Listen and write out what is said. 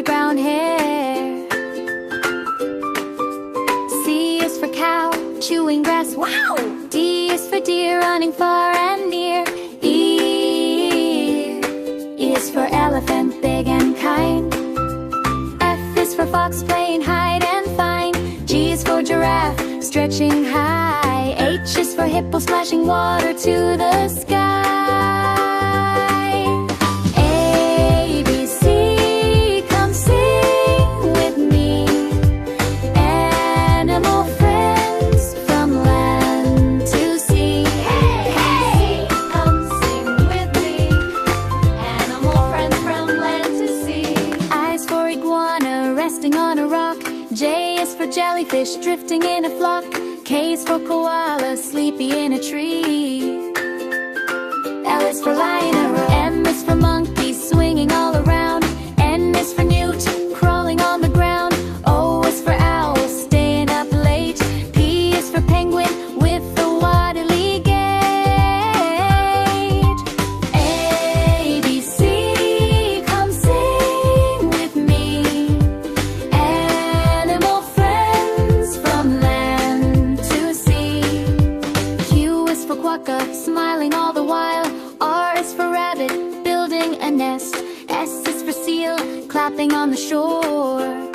curly brown hair. C is for cow, chewing grass, wow! D is for deer, running far and near. E is for elephant, big and kind. F is for fox, playing hide and find. G is for giraffe, stretching high. H is for hippo, splashing water to the sky. A, B, C, come sing with me. Animal friends from land to sea. Hey, hey, come sing with me. Animal friends from land to sea. I is for iguana, resting on a rock. J is for jellyfish, drifting in a flock. K is for koala, sleepy in a tree. L is for lion, M is for monkey, swinging all around. N is for newt, crawling on the ground. O is for owl, staying up late. P is for penguin, with the waddly gait. A, B, C, come sing with me. Animal friends from land to sea. Q is for quokka, smiling all the while. R is for rabbit, building a nest. S is for seal, clapping on the shore.